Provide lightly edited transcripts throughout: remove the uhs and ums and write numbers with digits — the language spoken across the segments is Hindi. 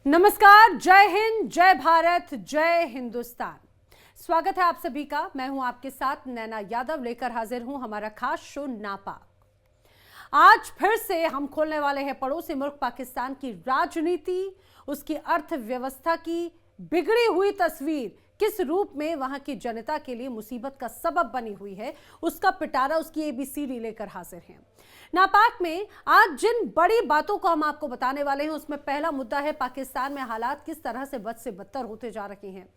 नमस्कार, जय हिंद, जय भारत, जय हिंदुस्तान। स्वागत है आप सभी का। मैं हूं आपके साथ नैना यादव, लेकर हाजिर हूं हमारा खास शो नापाक। आज फिर से हम खोलने वाले हैं पड़ोसी मुल्क पाकिस्तान की राजनीति, उसकी अर्थव्यवस्था की बिगड़ी हुई तस्वीर किस रूप में वहां की जनता के लिए मुसीबत का सबब बनी हुई है, उसका पिटारा, उसकी एबीसीडी लेकर हाजिर हैं। नापाक में आज जिन बड़ी बातों को हम आपको बताने वाले हैं, उसमें पहला मुद्दा है पाकिस्तान में हालात किस तरह से बद से बदतर होते जा रहे हैं।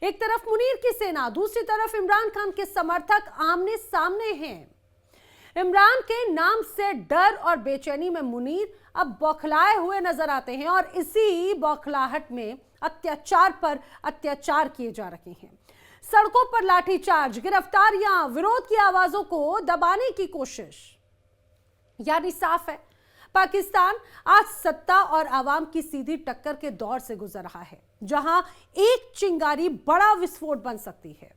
एक तरफ मुनीर की सेना, दूसरी तरफ इमरान खान के समर्थक आमने सामने हैं। इमरान के नाम से डर और बेचैनी में मुनीर अब बौखलाए हुए नजर आते हैं और इसी बौखलाहट में अत्याचार पर अत्याचार किए जा रहे हैं। सड़कों पर लाठीचार्ज, गिरफ्तारियां, विरोध की आवाजों को दबाने की कोशिश। यानी साफ है, पाकिस्तान आज सत्ता और आवाम की सीधी टक्कर के दौर से गुजर रहा है, जहां एक चिंगारी बड़ा विस्फोट बन सकती है।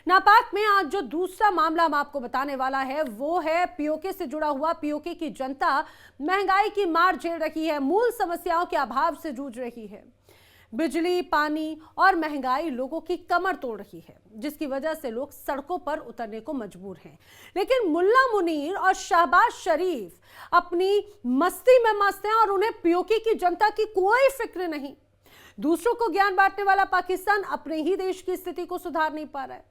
नापाक में आज जो दूसरा मामला हम आपको बताने वाला है, वो है पीओके से जुड़ा हुआ। पीओके की जनता महंगाई की मार झेल रही है, मूल समस्याओं के अभाव से जूझ रही है। बिजली, पानी और महंगाई लोगों की कमर तोड़ रही है, जिसकी वजह से लोग सड़कों पर उतरने को मजबूर हैं। लेकिन मुल्ला मुनीर और शहबाज शरीफ अपनी मस्ती में मस्त हैं और उन्हें पीओके की जनता की कोई फिक्र नहीं। दूसरों को ज्ञान बांटने वाला पाकिस्तान अपने ही देश की स्थिति को सुधार नहीं पा रहा है।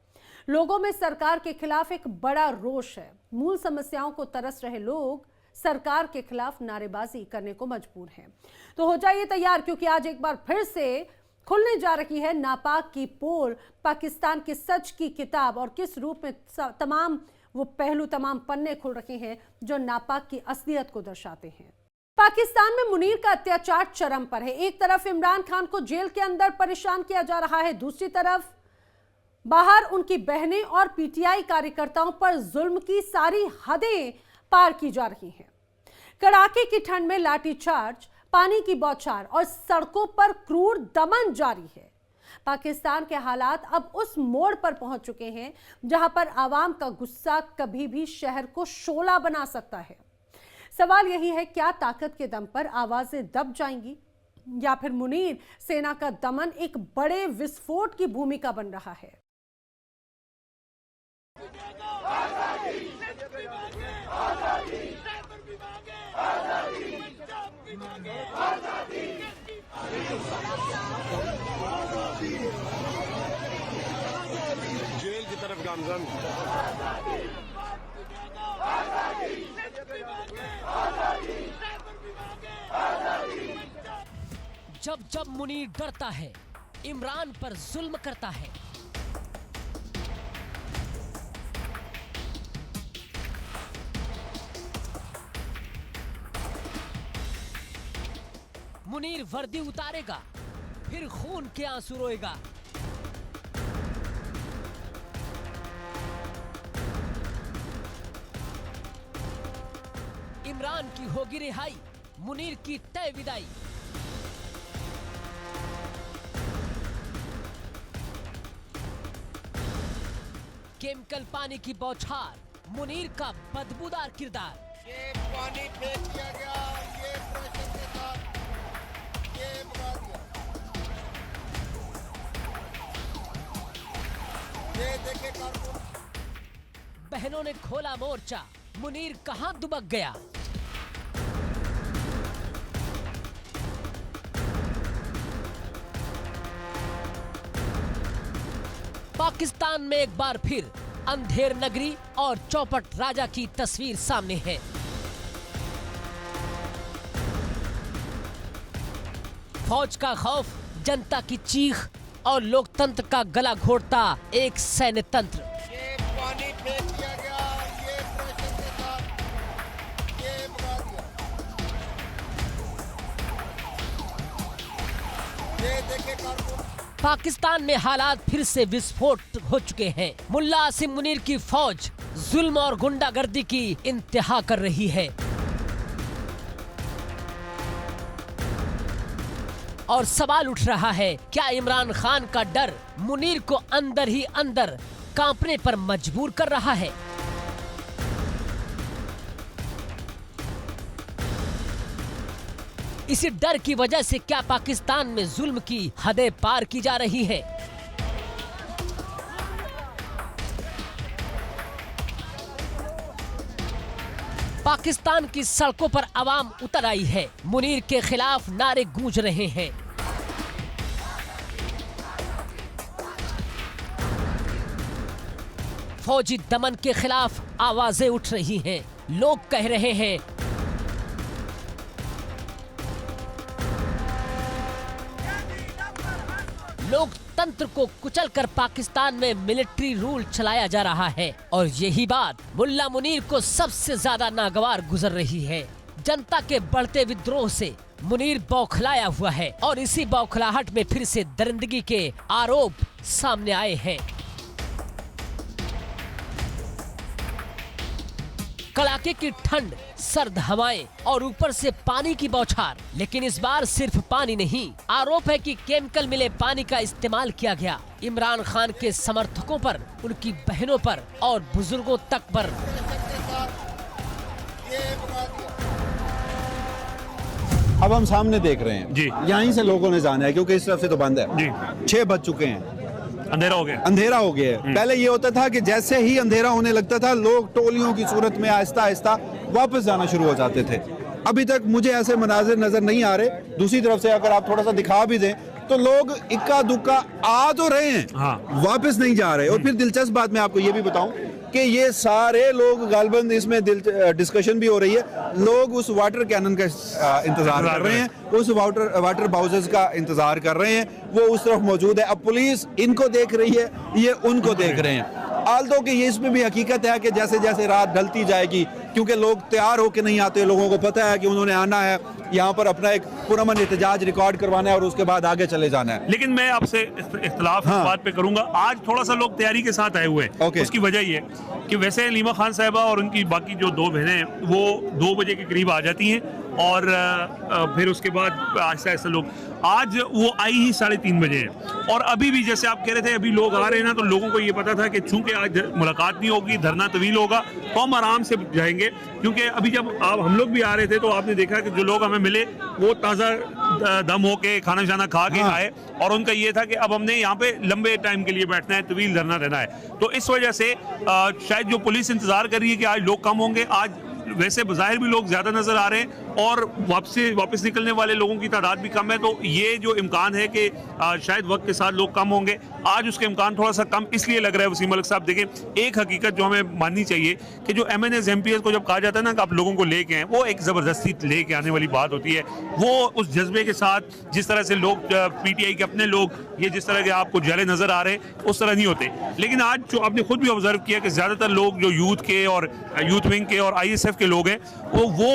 लोगों में सरकार के खिलाफ एक बड़ा रोष है। मूल समस्याओं को तरस रहे लोग सरकार के खिलाफ नारेबाजी करने को मजबूर हैं। तो हो जाइए तैयार, क्योंकि आज एक बार फिर से खुलने जा रही है नापाक की पोल, पाकिस्तान के सच की किताब, और किस रूप में तमाम वो पहलू, तमाम पन्ने खुल रहे हैं जो नापाक की असलियत को दर्शाते हैं। पाकिस्तान में मुनीर का अत्याचार चरम पर है। एक तरफ इमरान खान को जेल के अंदर परेशान किया जा रहा है, दूसरी तरफ बाहर उनकी बहनें और पीटीआई कार्यकर्ताओं पर जुल्म की सारी हदें पार की जा रही हैं। कड़ाके की ठंड में लाठीचार्ज, पानी की बौछार और सड़कों पर क्रूर दमन जारी है। पाकिस्तान के हालात अब उस मोड़ पर पहुंच चुके हैं जहां पर आवाम का गुस्सा कभी भी शहर को शोला बना सकता है। सवाल यही है, क्या ताकत के दम पर आवाजें दब जाएंगी या फिर मुनीर सेना का दमन एक बड़े विस्फोट की भूमिका बन रहा है। जेल की तरफ गामजन। जब जब मुनीर डरता है, इमरान पर जुल्म करता है। मुनीर वर्दी उतारेगा, फिर खून के आंसू रोएगा। इमरान की होगी रिहाई, मुनीर की तय विदाई। केमिकल पानी की बौछार, मुनीर का बदबूदार किरदार। ये पानी फेंक दिया गया, ये प्रेशर के साथ ये भगा दिया। ये देखे कारकुन। बहनों ने खोला मोर्चा, मुनीर कहां दुबक गया। पाकिस्तान में एक बार फिर अंधेर नगरी और चौपट राजा की तस्वीर सामने है। फौज का खौफ, जनता की चीख और लोकतंत्र का गला घोटता एक सैन्य तंत्र। ये पानी फेंक दिया गया, ये प्रेशर के साथ ये भगा दिया। ये देखे कारकुन। पाकिस्तान में हालात फिर से विस्फोट हो चुके हैं। मुल्ला आसिम मुनीर की फौज जुल्म और गुंडागर्दी की इंतहा कर रही है और सवाल उठ रहा है, क्या इमरान खान का डर मुनीर को अंदर ही अंदर कांपने पर मजबूर कर रहा है? इसी डर की वजह से क्या पाकिस्तान में जुल्म की हदें पार की जा रही है? पाकिस्तान की सड़कों पर आवाम उतर आई है। मुनीर के खिलाफ नारे गूंज रहे हैं। फौजी दमन के खिलाफ आवाजें उठ रही हैं। लोग कह रहे हैं लोकतंत्र को कुचलकर पाकिस्तान में मिलिट्री रूल चलाया जा रहा है और यही बात मुल्ला मुनीर को सबसे ज्यादा नागवार गुजर रही है। जनता के बढ़ते विद्रोह से मुनीर बौखलाया हुआ है और इसी बौखलाहट में फिर से दरिंदगी के आरोप सामने आए हैं। कड़ाके की ठंड, सर्द हवाएं और ऊपर से पानी की बौछार। लेकिन इस बार सिर्फ पानी नहीं, आरोप है कि केमिकल मिले पानी का इस्तेमाल किया गया। इमरान खान के समर्थकों पर, उनकी बहनों पर और बुजुर्गों तक पर। अब हम सामने देख रहे हैं जी, यहीं से लोगों ने जाना है क्योंकि इस तरफ से तो बंद है जी। 6 बज चुके हैं, अंधेरा हो गया। अंधेरा हो गया है। पहले ये होता था कि जैसे ही अंधेरा होने लगता था लोग टोलियों की सूरत में आहिस्ता आहिस्ता वापस जाना शुरू हो जाते थे। अभी तक मुझे ऐसे मनाजिर नजर नहीं आ रहे। दूसरी तरफ से अगर आप थोड़ा सा दिखा भी दें तो लोग इक्का दुक्का आ तो रहे हैं, हाँ। वापस नहीं जा रहे। और फिर दिलचस्प बात मैं आपको ये भी बताऊं कि ये सारे लोग गालबंद इसमें डिस्कशन भी हो रही है, लोग उस वाटर कैनन का इंतजार कर रहे हैं, उस वाटर बाउसेस का इंतजार कर रहे हैं। वो उस तरफ मौजूद है। अब पुलिस इनको देख रही है, ये उनको देख रहे हैं। आल्दो कि ये इसमें भी हकीकत है कि जैसे जैसे रात ढलती जाएगी, क्योंकि लोग तैयार होकर नहीं आते, लोगों को पता है कि उन्होंने आना है, यहाँ पर अपना एक पुरअमन एहतजाज रिकॉर्ड करवाना है और उसके बाद आगे चले जाना है। लेकिन मैं आपसे इख्तिलाफ हाँ। इस बात पे करूंगा, आज थोड़ा सा लोग तैयारी के साथ आए हुए हैं। ओके। उसकी वजह ये कि वैसे लीमा खान साहिबा और उनकी बाकी जो 2 बहनें हैं वो 2 बजे के करीब आ जाती हैं और फिर उसके बाद आहिस्ता आहिस्ता लोग, आज वो आई ही 3:30 बजे है। और अभी भी जैसे आप कह रहे थे अभी लोग आ रहे हैं ना, तो लोगों को ये पता था कि चूंकि आज मुलाकात नहीं होगी, धरना तवील होगा, तो हम आराम से जाएंगे। क्योंकि अभी जब हम लोग भी आ रहे थे तो आपने देखा कि जो लोग हमें मिले वो ताज़ा दम होके खाना शाना खा के आए और उनका ये था कि अब हमने यहाँ पे लंबे टाइम के लिए बैठना है, तवील धरना रहना है। तो इस वजह से शायद जो पुलिस इंतजार कर रही है कि आज लोग कम होंगे, आज वैसे बाहर भी लोग ज्यादा नजर आ रहे हैं और वापस निकलने वाले लोगों की तादाद भी कम है। तो ये जो इम्कान है कि शायद वक्त के साथ लोग कम होंगे, आज उसके इम्कान थोड़ा सा कम इसलिए लग रहा है। वसीम मलिक साहब देखें, एक हकीकत जो हमें माननी चाहिए कि जो MNS MPs को जब कहा जाता है ना कि आप लोगों को लेके आए, वो एक जबरदस्ती लेके आने वाली बात होती है। वो उस जज्बे के साथ जिस तरह से लोग PTI के अपने लोग ये जिस तरह के आपको जले नजर आ रहे उस तरह नहीं होते। लेकिन आज जो आपने खुद भी ऑब्जर्व किया कि ज्यादातर लोग जो यूथ के और यूथ विंग के और ISF के लोग हैं वो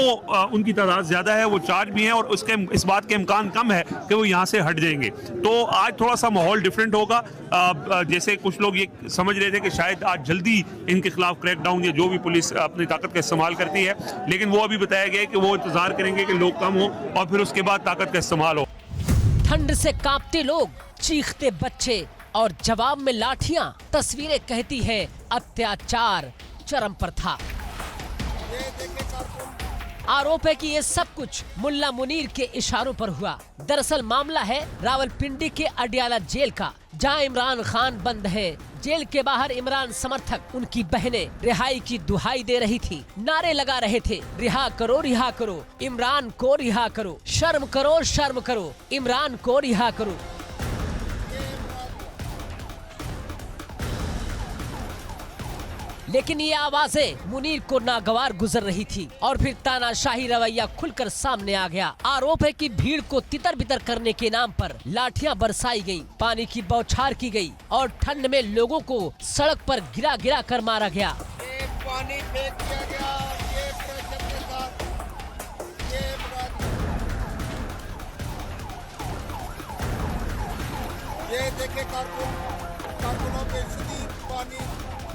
उनकी तादाद ज्यादा है, वो चार्ज भी हैं और उसके इस बात के इम्कान कम है कि वो यहाँ से हट जाएंगे। तो आज थोड़ा सा माहौल डिफरेंट होगा। जैसे कुछ लोग ये समझ रहे थे कि शायद आज जल्दी इनके खिलाफ क्रैकडाउन या जो भी पुलिस अपनी ताकत का इस्तेमाल करती है, लेकिन वो अभी बताया गया है कि वो इंतजार करेंगे कि लोग कम हो और फिर उसके बाद ताकत का इस्तेमाल हो। ठंड से कांपते लोग, चीखते बच्चे और जवाब में लाठियां। तस्वीरें कहती है अत्याचार चरम पर था। आरोप है कि ये सब कुछ मुल्ला मुनीर के इशारों पर हुआ। दरअसल मामला है रावलपिंडी के अडियाला जेल का, जहां इमरान खान बंद है। जेल के बाहर इमरान समर्थक, उनकी बहनें रिहाई की दुहाई दे रही थी, नारे लगा रहे थे, रिहा करो, इमरान को रिहा करो, शर्म करो, इमरान को रिहा करो। लेकिन ये आवाजें मुनीर को नागवार गुजर रही थी और फिर तानाशाही रवैया खुलकर सामने आ गया। आरोप है कि भीड़ को तितर बितर करने के नाम पर लाठियां बरसाई गईं, पानी की बौछार की गई और ठंड में लोगों को सड़क पर गिरा कर मारा गया। ये पानी फेंक दिया गया, ये प्रेशर के साथ, ये देखे कारकुनों पे शदीद पानी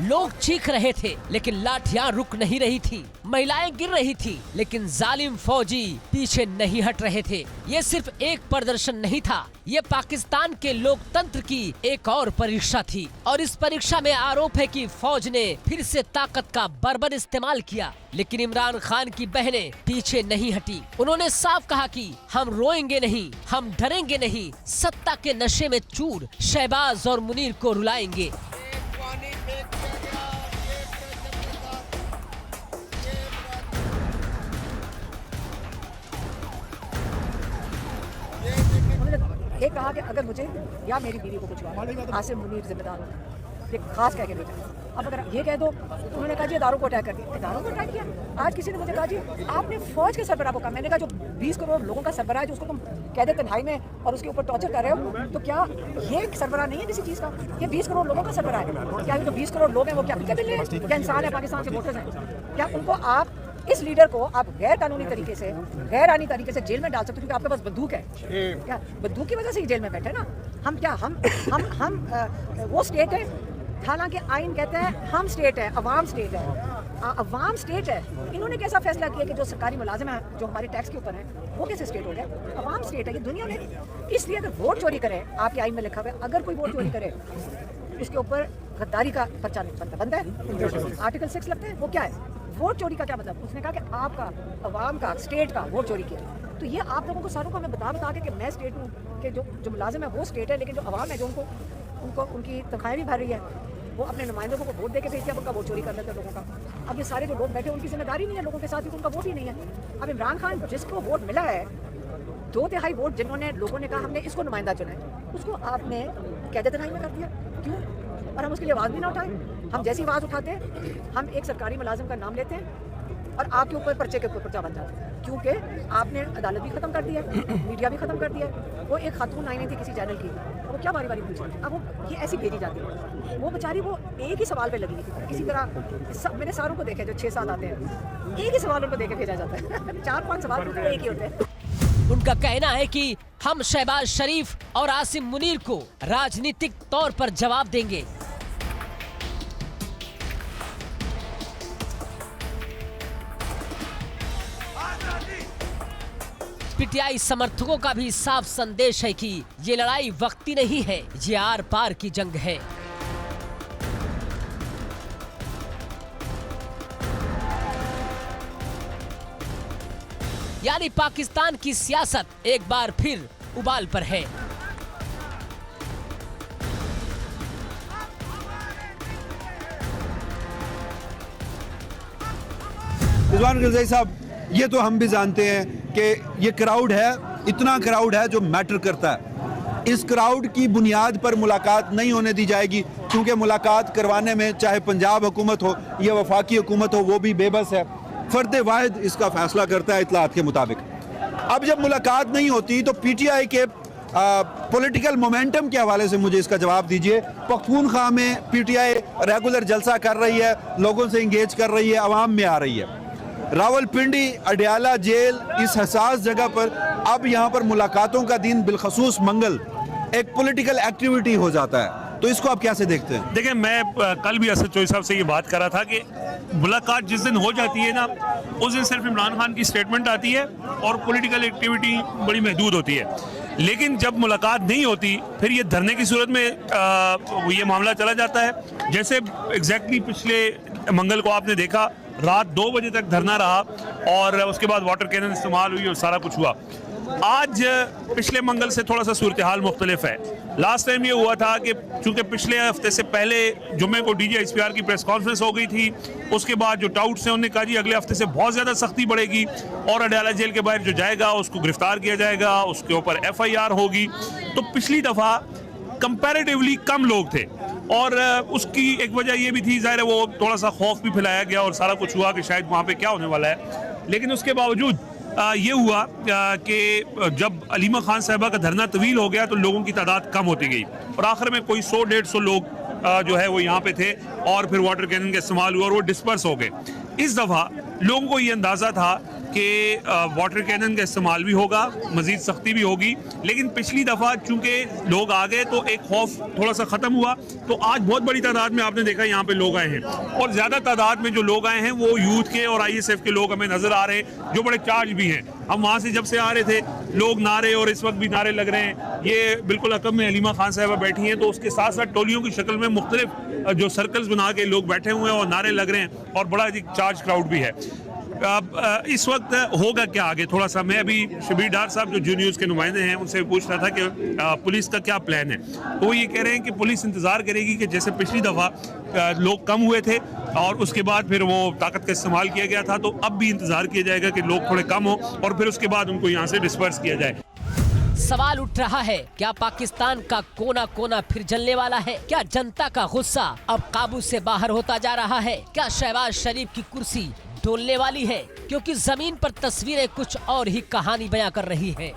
लोग चीख रहे थे लेकिन लाठियां रुक नहीं रही थी, महिलाएं गिर रही थी लेकिन जालिम फौजी पीछे नहीं हट रहे थे। ये सिर्फ एक प्रदर्शन नहीं था, ये पाकिस्तान के लोकतंत्र की एक और परीक्षा थी और इस परीक्षा में आरोप है कि फौज ने फिर से ताकत का बर्बर इस्तेमाल किया। लेकिन इमरान खान की बहनें पीछे नहीं हटी। उन्होंने साफ कहा कि हम रोएंगे नहीं, हम डरेंगे नहीं, सत्ता के नशे में चूर शहबाज और मुनीर को रुलाएंगे। एक पानी फेंक दिया गया, ये प्रेशर के साथ उन्होंने एक कहा कि अगर मुझे या मेरी बीवी को कुछ हुआ, आसिम मुनीर जिम्मेदार होगा, ये खास कह के भेजा। अब अगर ये कह दो, उन्होंने कहा जी इदारों को अटैक कर दिया, इदारों को अटैक किया। आज किसी ने मुझे कहा जी आपने फौज के सरबराह को कहा, मैंने कहा जो 20 करोड़ लोगों का सरबराह है जो उसको तुम कह दे तन्हाई में और उसके ऊपर टॉर्चर कर रहे हो, तो क्या ये सरबराह नहीं है किसी चीज़ का? ये 20 करोड़ लोगों का सरबराह है। क्या ये जो 20 करोड़ लोग हैं वो क्या बिल्ले हैं? क्या इंसान है? पाकिस्तान के वोटर्स हैं? क्या उनको आप इस लीडर को आप गैर कानूनी तरीके से, गैर आईनी तरीके से जेल में डाल सकते हो क्योंकि आपके पास बंदूक है? क्या बंदूक की वजह से ही जेल में बैठे ना? हम क्या हम वो स्टेट है, हालांकि आइन कहते हैं हम स्टेट है, अवाम स्टेट है, अवाम स्टेट है। इन्होंने कैसा फैसला किया कि जो सरकारी मुलाजिम है जो हमारे टैक्स के ऊपर है वो कैसे स्टेट हो गया? अवाम स्टेट है ये दुनिया में। इसलिए अगर वोट चोरी करे, आपके आइन में लिखा हुआ है अगर कोई वोट चोरी करे उसके ऊपर गद्दारी का पर्चा बनता है, आर्टिकल 6 लगता है। वो क्या है? वोट चोरी का क्या मतलब? उसने कहा कि आपका, अवाम का, स्टेट का वोट चोरी किया। तो ये आप लोगों को सारों को हमें बता के कि मैं स्टेट हूँ, कि जो मुलाजिम है वो स्टेट है, लेकिन जो अवाम है जो उनको उनकी तनख्वाहें भी भर रही है, वो अपने नुमाइंदों को वोट दे के भेजते हैं, उनका वोट चोरी कर लेते हैं लोगों का। अब ये सारे जो लोग बैठे उनकी जिम्मेदारी नहीं है लोगों के साथ, उनका वोट ही नहीं है। अब इमरान खान जिसको वोट मिला है, 2/3 वोट जिन्होंने लोगों ने कहा हमने इसको नुमाइंदा चुना है, उसको आपने कैद तन्हाई में कर दिया। क्यों? और हम उसके लिए आवाज़ भी ना उठाएं। हम जैसी आवाज़ उठाते हैं, हम एक सरकारी मुलाजिम का नाम लेते हैं और आपके ऊपर पर्चे के ऊपर पर्चा बन जाता है, क्योंकि आपने अदालत भी ख़त्म कर दिया है, मीडिया भी ख़त्म कर दिया है। वो एक खातून आई नहीं थी किसी चैनल की, वो क्या बारी बारी पूछी, अब वो ये ऐसी भेजी जाती है। वो बेचारी वो एक ही सवाल पे लगी थी, किसी तरह मैंने सारों को देखा जो 6-7 आते हैं, एक ही सवाल उनको देके भेजा जाता है। 4-5 सवाल तो एक ही होते हैं। उनका कहना है कि हम शहबाज शरीफ और आसिम मुनीर को राजनीतिक तौर पर जवाब देंगे। पीटीआई समर्थकों का भी साफ संदेश है कि ये लड़ाई वक्ती नहीं है, ये आर पार की जंग है। यानी पाकिस्तान की सियासत एक बार फिर उबाल पर है। रिजवान गिलज़ाई साहब, ये तो हम भी जानते हैं कि ये क्राउड है, इतना क्राउड है जो मैटर करता है। इस क्राउड की बुनियाद पर मुलाकात नहीं होने दी जाएगी, क्योंकि मुलाकात करवाने में चाहे पंजाब हुकूमत हो या वफाकी हुकूमत हो वो भी बेबस है। फर्द वाहिद इसका फैसला करता है इतलात के मुताबिक। अब जब मुलाकात नहीं होती तो पीटीआई के पॉलिटिकल मोमेंटम के हवाले से मुझे इसका जवाब दीजिए। पख्तूनख्वा में पीटीआई रेगुलर जलसा कर रही है, लोगों से इंगेज कर रही है, आवाम में आ रही है। रावलपिंडी अडयाला जेल इस हसास जगह पर अब यहाँ पर मुलाकातों का दिन बिलखसूस मंगल एक पॉलिटिकल एक्टिविटी हो जाता है, तो इसको आप कैसे देखते हैं? देखिए, मैं कल भी असद चौधरी साहब से ये बात कर रहा था कि मुलाकात जिस दिन हो जाती है ना, उस दिन सिर्फ इमरान खान की स्टेटमेंट आती है और पॉलिटिकल एक्टिविटी बड़ी महदूद होती है। लेकिन जब मुलाकात नहीं होती फिर ये धरने की सूरत में ये मामला चला जाता है। जैसे एग्जैक्टली पिछले मंगल को आपने देखा, रात 2 बजे तक धरना रहा और उसके बाद वाटर कैनन इस्तेमाल हुई और सारा कुछ हुआ। आज पिछले मंगल से थोड़ा सा सूरत हाल मुख्तलिफ है। लास्ट टाइम ये हुआ था कि चूंकि पिछले हफ्ते से पहले जुम्मे को DGISPR की प्रेस कॉन्फ्रेंस हो गई थी, उसके बाद जो टाउट्स हैं उन्होंने कहा जी अगले हफ्ते से बहुत ज़्यादा सख्ती बढ़ेगी और अडयाला जेल के बाहर जो जाएगा उसको गिरफ्तार किया जाएगा, उसके ऊपर FIR होगी। तो पिछली दफ़ा कंपैरेटिवली कम लोग थे और उसकी एक वजह ये भी थी, ज़ाहिर है वो थोड़ा सा खौफ भी फैलाया गया और सारा कुछ हुआ कि शायद वहाँ पे क्या होने वाला है। लेकिन उसके बावजूद ये हुआ कि जब अलीमा खान साहिबा का धरना तवील हो गया तो लोगों की तादाद कम होती गई और आखिर में कोई 100-150 लोग जो है वो यहाँ पे थे और फिर वाटर कैनन का इस्तेमाल हुआ और वो डिस्पर्स हो गए। इस दफ़ा लोगों को ये अंदाज़ा था कि वाटर कैनन का इस्तेमाल भी होगा, मजीद सख्ती भी होगी। लेकिन पिछली दफ़ा चूंकि लोग आ गए तो एक खौफ थोड़ा सा ख़त्म हुआ, तो आज बहुत बड़ी तादाद में आपने देखा यहाँ पे लोग आए हैं, और ज़्यादा तादाद में जो लोग आए हैं वो यूथ के और ISF के लोग हमें नज़र आ रहे हैं, जो बड़े चार्ज भी हैं। हम वहाँ से जब से आ रहे थे लोग नारे, और इस वक्त भी नारे लग रहे हैं। ये बिल्कुल अकब में हलीमा खान साहिबा बैठी हैं, तो उसके साथ साथ टोलियों की शक्ल में मुख्तलिफ जो सर्कल्स बना के लोग बैठे हुए हैं और नारे लग रहे हैं, और बड़ा एक चार्ज क्राउड भी है। इस वक्त होगा क्या आगे, थोड़ा सा मैं अभी शबीर डार साहब जो जी न्यूज़ के नुमाइंदे हैं उनसे पूछ रहा था कि पुलिस का क्या प्लान है। तो वो ये कह रहे हैं कि पुलिस इंतज़ार करेगी कि जैसे पिछली दफ़ा लोग कम हुए थे और उसके बाद फिर वो ताकत का इस्तेमाल किया गया था, तो अब भी इंतज़ार किया जाएगा कि लोग थोड़े कम हो और फिर उसके बाद उनको यहाँ से डिस्पर्स किया जाए। सवाल उठ रहा है, क्या पाकिस्तान का कोना कोना फिर जलने वाला है? क्या जनता का गुस्सा अब काबू से बाहर होता जा रहा है? क्या शहबाज शरीफ की कुर्सी डोलने वाली है? क्योंकि जमीन पर तस्वीरें कुछ और ही कहानी बयां कर रही हैं।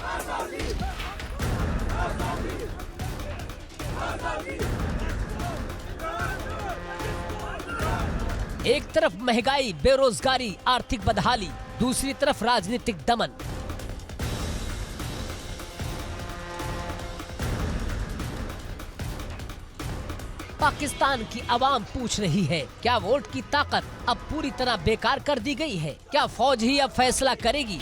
एक तरफ महंगाई, बेरोजगारी, आर्थिक बदहाली, दूसरी तरफ राजनीतिक दमन। पाकिस्तान की आवाम पूछ रही है, क्या वोट की ताकत अब पूरी तरह बेकार कर दी गई है? क्या फौज ही अब फैसला करेगी?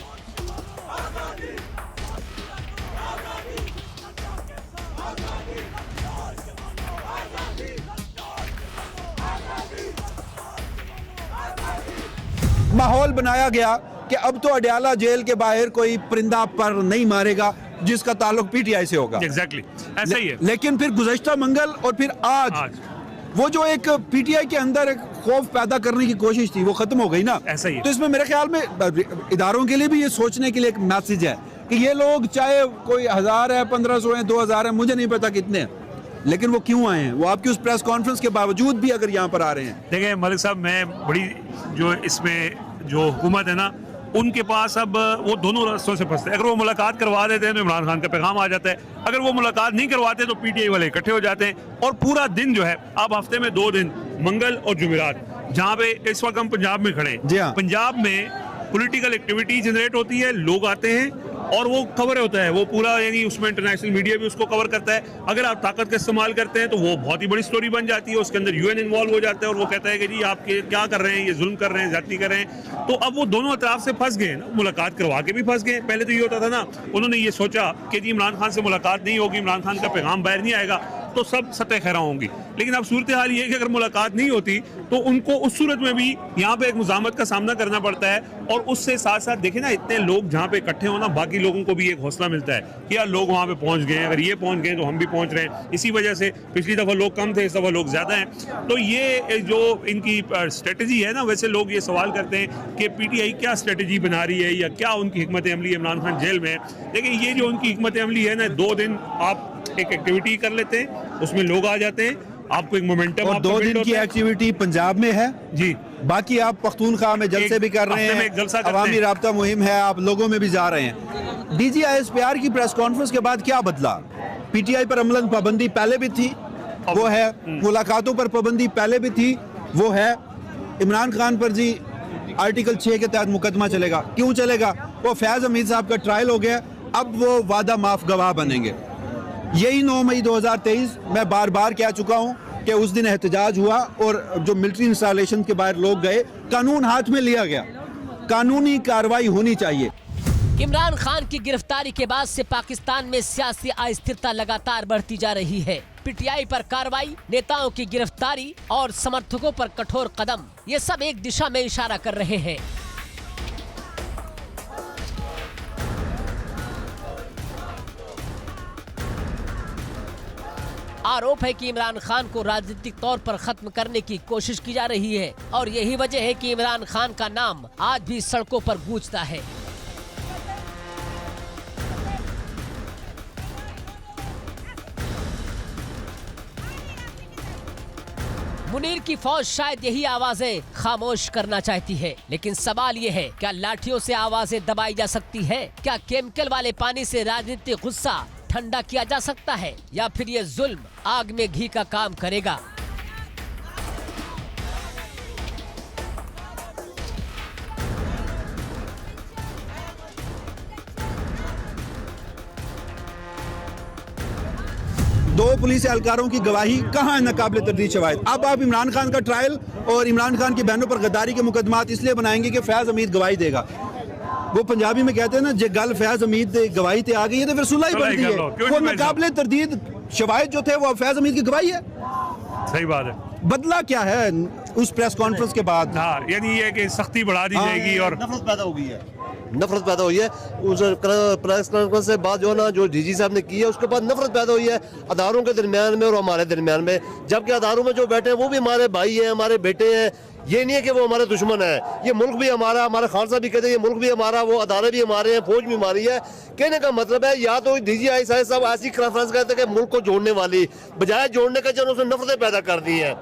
माहौल बनाया गया कि अब तो अडयाला जेल के बाहर कोई परिंदा पर नहीं मारेगा जिसका ताल्लुक PTI से होगा। एग्जैक्टली ऐसा ही है। लेकिन फिर गुज़श्ता मंगल और फिर आज वो जो एक PTI के अंदर एक खौफ पैदा करने की कोशिश थी वो खत्म हो गई ना। ऐसा ही है। तो इसमें मेरे ख्याल में इदारों के लिए भी ये सोचने के लिए एक मैसेज है कि ये लोग चाहे कोई 1000 है, 1500 है, 2000 है, मुझे नहीं पता कितने हैं, लेकिन वो क्यों आए हैं? वो आपकी उस प्रेस कॉन्फ्रेंस के बावजूद भी अगर यहाँ पर आ रहे हैं। देखिए मलिक साहब, मैं बड़ी जो इसमें जो हुकूमत है ना, उनके पास अब वो दोनों रास्तों से फंसते हैं। अगर वो मुलाकात करवा देते हैं तो इमरान खान का पैगाम आ जाता है, अगर वो मुलाकात नहीं करवाते तो PTI वाले इकट्ठे हो जाते हैं, और पूरा दिन जो है, अब हफ्ते में 2 दिन मंगल और जुमेरात, जहाँ पे इस वक्त हम पंजाब में खड़े जी हैं, हाँ। पंजाब में पॉलिटिकल एक्टिविटी जनरेट होती है, लोग आते हैं और वो कवर होता है, वो पूरा, यानी उसमें इंटरनेशनल मीडिया भी उसको कवर करता है। अगर आप ताकत का इस्तेमाल करते हैं तो वो बहुत ही बड़ी स्टोरी बन जाती है, उसके अंदर UN इन्वॉल्व हो जाता है और वो कहता है कि जी आप क्या कर रहे हैं, ये जुल्म कर रहे हैं, ज्यादती कर रहे हैं। तो अब वो दोनों अतराफ से फंस गए ना, मुलाकात करवा के भी फंस गए। पहले तो ये होता था ना, उन्होंने ये सोचा कि जी इमरान खान से मुलाकात नहीं होगी, इमरान खान का पैगाम बाहर नहीं आएगा तो सब सतह खैरा होंगी। लेकिन अब सूरत हाल ये है कि अगर मुलाकात नहीं होती तो उनको उस सूरत में भी यहाँ पे एक मुज़ामत का सामना करना पड़ता है, और उससे साथ साथ देखें ना, इतने लोग जहाँ पे इकट्ठे हो ना, बाकी लोगों को भी एक हौसला मिलता है कि यार लोग वहाँ पे पहुँच गए, अगर ये पहुँच गए तो हम भी पहुँच रहे हैं। इसी वजह से पिछली दफ़ा लोग कम थे, इस दफ़ा लोग ज़्यादा हैं। तो ये जो इनकी स्ट्रेटजी है ना, वैसे लोग ये सवाल करते हैं कि PTI क्या स्ट्रेटजी बना रही है या क्या उनकी हिकमत अमली, इमरान खान जेल में है। लेकिन ये जो उनकी हिकमत अमली है ना, 2 दिन आप एक एक्टिविटी कर लेते हैं, उसमें लोग आ जाते हैं, आपको एक मोमेंटम, और 2 दिन की एक्टिविटी पंजाब में है जी, बाकी आप पख्तूनख्वा में जलसे भी कर रहे हैं, अवामी राब्ता मुहिम है, आप लोगों में भी जा रहे हैं। DG ISPR की प्रेस कॉन्फ्रेंस के बाद क्या बदला? PTI पर अमलन पाबंदी पहले भी थी, वो है, मुलाकातों पर पाबंदी पहले भी थी, वो है। इमरान खान पर जी आर्टिकल 6 के तहत मुकदमा चलेगा, क्यों चलेगा? वो फैज हमीद साहब का ट्रायल हो गया, अब वो वादा माफ गवाह बनेंगे। यही 9 मई 2023 मैं बार बार कह चुका हूं कि उस दिन एहतजाज हुआ और जो मिलिट्री इंस्टॉलेशन के बाहर लोग गए, कानून हाथ में लिया गया, कानूनी कार्रवाई होनी चाहिए। इमरान खान की गिरफ्तारी के बाद से पाकिस्तान में सियासी अस्थिरता लगातार बढ़ती जा रही है। PTI पर कार्रवाई, नेताओं की गिरफ्तारी और समर्थकों पर कठोर कदम, ये सब एक दिशा में इशारा कर रहे हैं। आरोप है कि इमरान खान को राजनीतिक तौर पर खत्म करने की कोशिश की जा रही है, और यही वजह है कि इमरान खान का नाम आज भी सड़कों पर गूंजता है। मुनीर की फौज शायद यही आवाजें खामोश करना चाहती है, लेकिन सवाल ये है, क्या लाठियों से आवाजें दबाई जा सकती है? क्या केमिकल वाले पानी से राजनीतिक गुस्सा ठंडा किया जा सकता है, या फिर ये जुल्म आग में घी का काम करेगा? दो पुलिस एहलकारों की गवाही कहाँ है नाकाबिले तर्दीद शवाहिद। अब आप इमरान खान का ट्रायल और इमरान खान की बहनों पर गद्दारी के मुकदमात इसलिए बनाएंगे कि फैज हमीद गवाही देगा। वो पंजाबी में कहते हैं ना, जे गल फैज हमीद दे गवाही ते आ गई है तो फिर सुलह ही बनती है। वो नाकाबिले तर्दीद शवाहिद जो थे वो फैज हमीद की गवाही है। सही बात है। बदला क्या है उस प्रेस कॉन्फ्रेंस के बाद? हाँ, यानी ये कि सख्ती बढ़ा दी जाएगी और नफरत पैदा हो गई है, नफरत पैदा हुई है। उस प्रेस कॉन्फ्रेंस से बाद जो ना जो डीजी साहब ने की है उसके बाद नफरत पैदा हुई है अदारों के दरमियान में और हमारे दरमियान में, जबकि अदारों में जो बैठे हैं वो भी हमारे भाई हैं, हमारे बेटे हैं। ये नहीं है कि वो हमारे दुश्मन है। ये मुल्क भी हमारा, हमारे खान साहब भी कहते हैं ये मुल्क भी हमारा, वो अदारे भी हमारे हैं, फौज भी हमारी है। कहने का मतलब है या तो डीजी आईएसआई साहब ऐसी कॉन्फ्रेंस कहते हैं कि मुल्क को जोड़ने वाली, बजाय जोड़ने का जो उसने नफरतें पैदा कर दी हैं।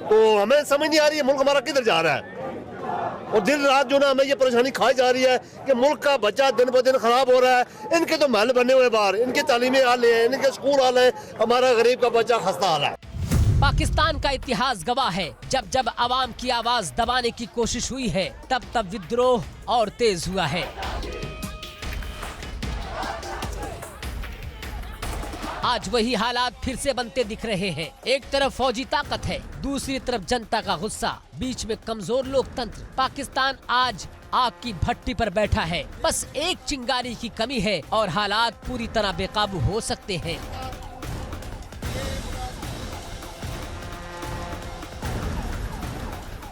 तो हमें समझ नहीं आ रही है मुल्क हमारा किधर जा रहा है। और दिन रात जो ना हमें ये परेशानी खाई जा रही है कि मुल्क का बच्चा दिन ब दिन खराब हो रहा है। इनके तो महल बने हुए बाहर, इनके तालीमी हाल हैं, इनके स्कूल हाल हैं, हमारा गरीब का बच्चा खस्ता हाल है। पाकिस्तान का इतिहास गवाह है, जब जब आवाम की आवाज दबाने की कोशिश हुई है तब तब विद्रोह और तेज हुआ है। आज वही हालात फिर से बनते दिख रहे हैं। एक तरफ फौजी ताकत है, दूसरी तरफ जनता का गुस्सा, बीच में कमजोर लोकतंत्र। पाकिस्तान आज आग की भट्टी पर बैठा है। बस एक चिंगारी की कमी है और हालात पूरी तरह बेकाबू हो सकते हैं।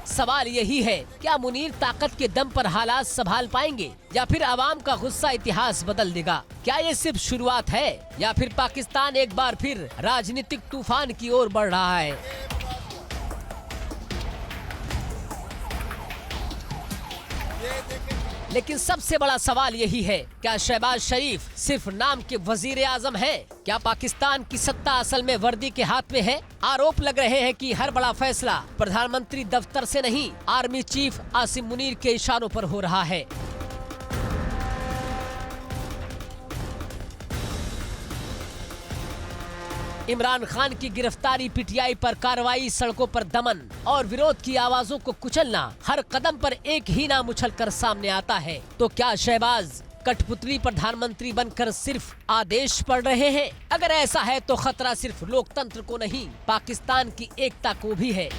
सवाल यही है, क्या मुनीर ताकत के दम पर हालात संभाल पाएंगे या फिर आवाम का गुस्सा इतिहास बदल देगा? क्या ये सिर्फ शुरुआत है या फिर पाकिस्तान एक बार फिर राजनीतिक तूफान की ओर बढ़ रहा है? लेकिन सबसे बड़ा सवाल यही है, क्या शहबाज शरीफ सिर्फ नाम के वजीर आजम है? क्या पाकिस्तान की सत्ता असल में वर्दी के हाथ में है? आरोप लग रहे हैं कि हर बड़ा फैसला प्रधानमंत्री दफ्तर से नहीं, आर्मी चीफ आसिम मुनीर के इशारों पर हो रहा है। इमरान खान की गिरफ्तारी, पीटीआई पर कार्रवाई, सड़कों पर दमन और विरोध की आवाजों को कुचलना, हर कदम पर एक ही नाम उछलकर सामने आता है। तो क्या शहबाज कठपुतली प्रधानमंत्री बनकर सिर्फ आदेश पढ़ रहे हैं? अगर ऐसा है तो खतरा सिर्फ लोकतंत्र को नहीं, पाकिस्तान की एकता को भी है।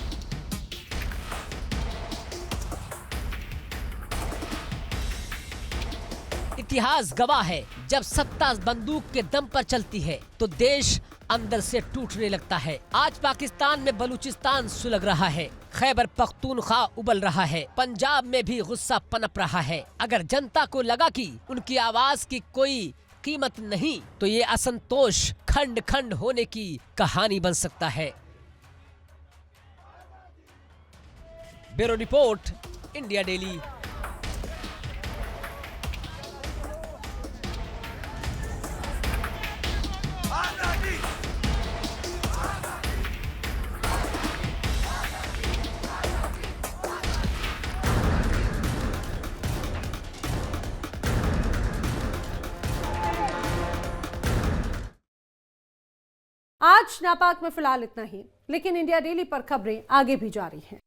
इतिहास गवाह है, जब सत्ता बंदूक के दम पर चलती है तो देश अंदर से टूटने लगता है। आज पाकिस्तान में बलूचिस्तान सुलग रहा है, खैबर पख्तूनख्वा उबल रहा है, पंजाब में भी गुस्सा पनप रहा है। अगर जनता को लगा कि उनकी आवाज की कोई कीमत नहीं तो ये असंतोष खंड खंड होने की कहानी बन सकता है। Bureau report, India daily. आज नापाक में फिलहाल इतना ही, लेकिन इंडिया डेली पर खबरें आगे भी जारी हैं।